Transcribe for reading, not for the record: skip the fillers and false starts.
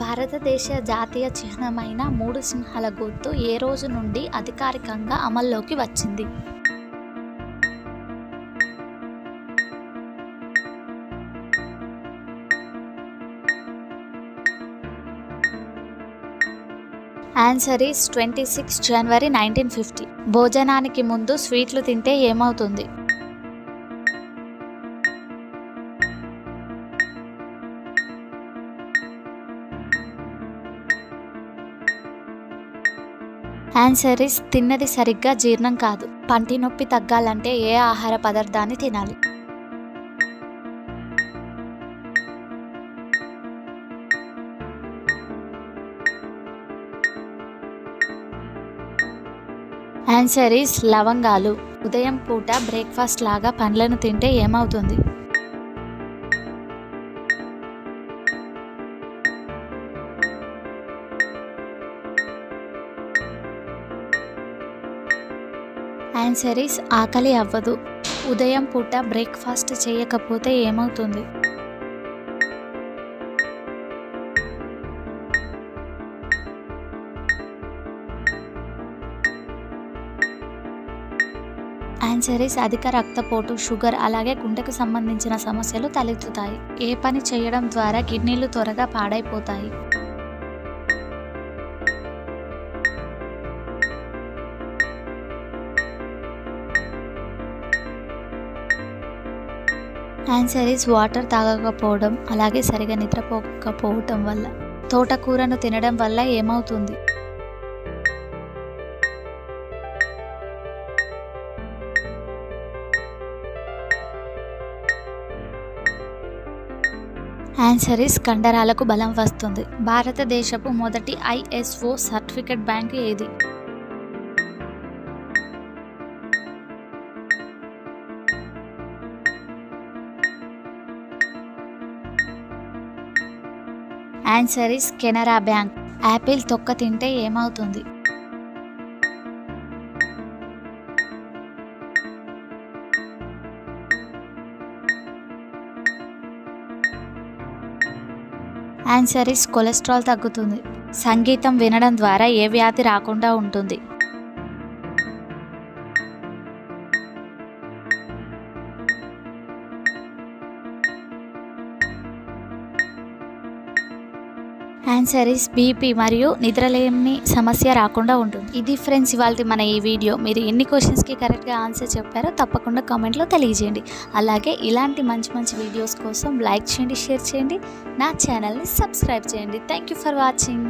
భారతదేశ జాతీయ చిహ్నమైన 3 సింహాల గుర్తు ఏ రోజు నుండి అధికారికంగా అమల్లోకి వచ్చింది? ఆన్సర్ ఈస్ 26 జనవరి 1950. భోజనానికి ముందు స్వీట్లు తింటే ఏమవుతుంది? ఆన్సర్ ఈస్ తిన్నది సరిగ్గా జీర్ణం కాదు. పంటి నొప్పి తగ్గాలంటే ఏ ఆహార పదార్థాన్ని తినాలి? ఆన్సర్ ఈస్ లవంగాలు. ఉదయం పూట బ్రేక్ఫాస్ట్ లాగా పండ్లను తింటే ఏమవుతుంది? ఆన్సర్ ఈస్ ఆకలి అవ్వదు. ఉదయం పూట బ్రేక్ఫాస్ట్ చేయకపోతే ఏమవుతుంది? ఆన్సర్ ఈస్ అధిక రక్తపోటు, షుగర్ అలాగే గుండెకు సంబంధించిన సమస్యలు తలెత్తుతాయి. ఏ పని చేయడం ద్వారా కిడ్నీలు త్వరగా పాడైపోతాయి? ఆన్సర్ ఈస్ వాటర్ తాగకపోవడం అలాగే సరిగా నిద్రపోకపోవడం వల్ల. తోటకూరను తినడం వల్ల ఏమవుతుంది? ఆన్సర్ ఈస్ కండరాలకు బలం వస్తుంది. భారతదేశపు మొదటి ISO సర్టిఫికేట్ బ్యాంక్ ఏది? Answer is Canara bank. Apple తొక్క తింటే ఏమవుతుంది? ఆన్సర్ ఈస్ కొలెస్ట్రాల్ తగ్గుతుంది. సంగీతం వినడం ద్వారా ఏ వ్యాధి రాకుండా ఉంటుంది? ఆన్సర్ ఈస్ బీపీ మరియు నిద్రలేమి సమస్య రాకుండా ఉంటుంది. ఇది ఫ్రెండ్స్ ఇవాళ మన ఈ వీడియో. మీరు ఎన్ని క్వశ్చన్స్కి కరెక్ట్గా ఆన్సర్ చెప్పారో తప్పకుండా కామెంట్లో తెలియజేయండి. అలాగే ఇలాంటి మంచి మంచి వీడియోస్ కోసం లైక్ చేయండి, షేర్ చేయండి, నా ఛానల్ని సబ్స్క్రైబ్ చేయండి. Thank you for watching.